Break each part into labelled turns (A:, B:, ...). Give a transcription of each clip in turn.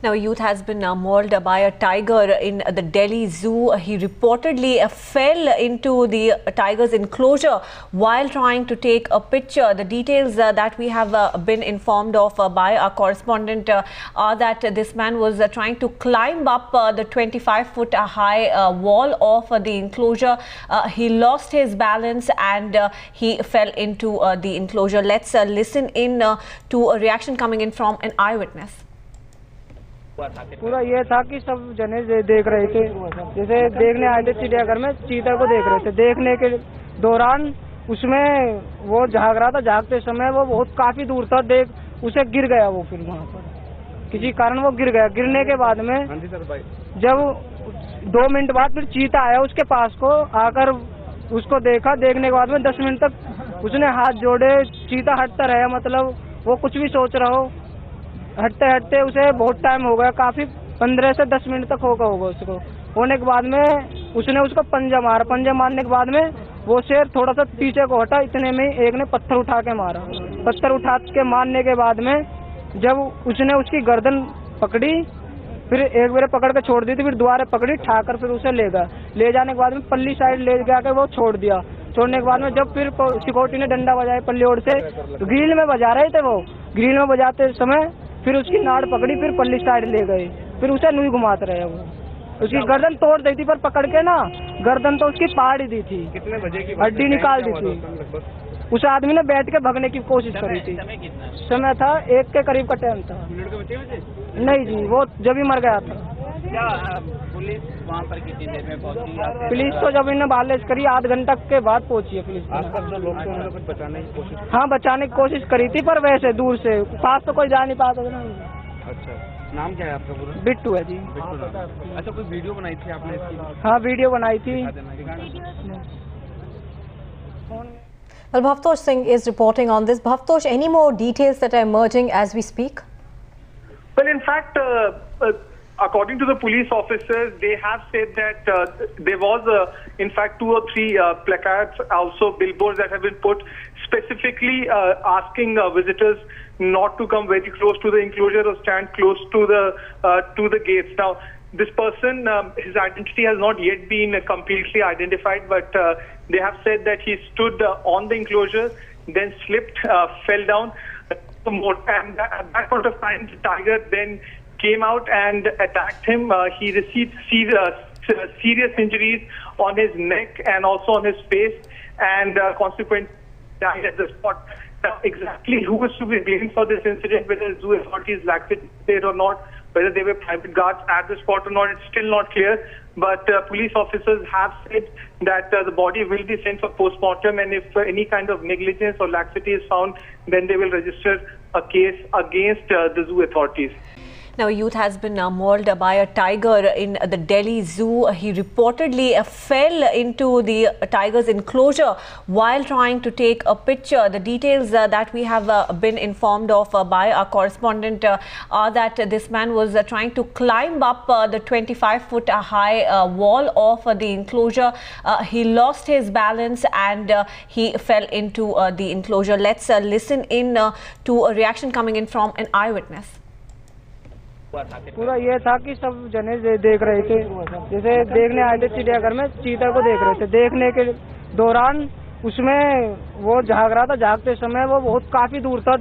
A: Now, a youth has been mauled by a tiger in the Delhi Zoo. He reportedly fell into the tiger's enclosure while trying to take a picture. The details that we have been informed of by our correspondent are that this man was trying to climb up the 25-foot high wall of the enclosure. He lost his balance and he fell into the enclosure. Let's listen in to a reaction coming in from an eyewitness.
B: पूरा ये था कि सब जने देख रहे थे, जैसे देखने आए थे चिड़ियाघर में, चीता को देख रहे थे। देखने के दौरान उसमें वो झाग रहा था, झागते समय वो बहुत काफी दूर था, उसे गिर गया वो। फिर वहाँ पर किसी कारण वो गिर गया। गिरने के बाद में जब 2 मिनट बाद फिर चीता आया उसके पास को, आकर उसको देखा। देखने के बाद में 10 मिनट तक उसने हाथ जोड़े, चीता हटता रहा, मतलब वो कुछ भी सोच रहा हो। हटते हटते उसे बहुत टाइम हो गया, काफी 15 से 10 मिनट तक होगा उसको। होने के बाद में उसने उसको पंजा मारा। पंजा मारने के बाद में वो शेर थोड़ा सा पीछे को हटा, इतने में एक ने पत्थर उठा के मारा। पत्थर उठा के मारने के बाद में जब उसने उसकी गर्दन पकड़ी, फिर एक बार पकड़ के छोड़ दी थी, फिर दोबारा पकड़ी, ठाकर फिर उसे ले गया। ले जाने के बाद में पल्ली साइड ले जाकर वो छोड़ दिया। छोड़ने के बाद में जब फिर सिक्योरिटी ने डंडा बजाया पल्ली ओर से, तो ग्रिल में बजा रहे थे वो। ग्रिल में बजाते समय फिर उसकी नाड़ पकड़ी, फिर पल्ली साइड ले गए, फिर उसे नुई घुमाते रहे। वो उसकी गर्दन तोड़ दी थी, पर पकड़ के ना गर्दन तो उसकी फाड़ ही दी थी। कितने बजे की हड्डी निकाल दी थी। उस आदमी ने बैठ के भगने की कोशिश करी थी। समय था 1 के करीब का टाइम था। नहीं जी, वो जब ही मर गया था।
C: क्या पुलिस वहाँ पर कितनी देर में पहुँची?
B: पुलिस तो जब इन्हें बालेज करी, आध घंटा के बाद पहुंची है पुलिस।
C: आसपास जो लोग थे उन्होंने कुछ बचाने की कोशिश?
B: हाँ, बचाने की कोशिश करी थी, पर वैसे दूर से, पास तो कोई जा नहीं पाता था ना।
C: अच्छा, नाम क्या है आपका पूरा?
B: बिट्टू है जी।
C: बिट्टू। अच्छा, कोई वीडियो बनाई थी आपने इसकी?
B: हाँ, वीडियो बनाई थी।
A: Well, Bhavtosh Singh is reporting on this. Bhavtosh, any more details that are emerging as we speak?
D: Well, in fact, according to the police officers, they have said that there was, in fact, 2 or 3 placards, also billboards that have been put specifically asking visitors not to come very close to the enclosure or stand close to the gates. Now, this person, his identity has not yet been completely identified, but they have said that he stood on the enclosure, then slipped, fell down, and at that point of time, the tiger then came out and attacked him. He received serious injuries on his neck and also on his face, and consequently died at the spot. Now, exactly who is to be blamed for this incident, whether zoo authorities lacked it or not, whether they were private guards at the spot or not, it's still not clear. But police officers have said that the body will be sent for post-mortem, and if any kind of negligence or laxity is found, then they will register a case against the zoo authorities.
A: Now, a youth has been mauled by a tiger in the Delhi Zoo. He reportedly fell into the tiger's enclosure while trying to take a picture. The details that we have been informed of by our correspondent are that this man was trying to climb up the 25-foot high wall of the enclosure. He lost his balance and he fell into the enclosure. Let's listen in to a reaction coming in from an eyewitness.
B: पूरा ये था कि सब जने देख रहे थे, जैसे देखने आए थे चिड़ियाघर में, चीता को देख रहे थे। देखने के दौरान उसमें वो झाग रहा था, झागते समय वो बहुत काफी दूर था,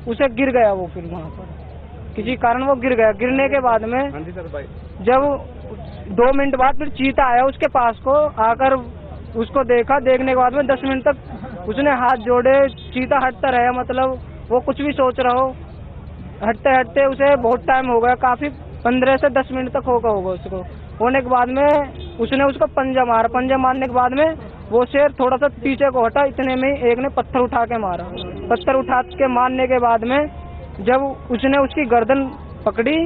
B: उसे गिर गया वो। फिर वहाँ पर किसी कारण वो गिर गया। गिरने के बाद में जब 2 मिनट बाद फिर चीता आया उसके पास को, आकर उसको देखा। देखने के बाद में 10 मिनट तक उसने हाथ जोड़े, चीता हटता रहा, मतलब वो कुछ भी सोच रहा हो। हटते हटते उसे बहुत टाइम हो गया, काफी 15 से 10 मिनट तक होगा उसको। होने के बाद में उसने उसको पंजा मारा। पंजा मारने के बाद में वो शेर थोड़ा सा पीछे को हटा, इतने में एक ने पत्थर उठा के मारा। पत्थर उठा के मारने के बाद में जब उसने उसकी गर्दन पकड़ी,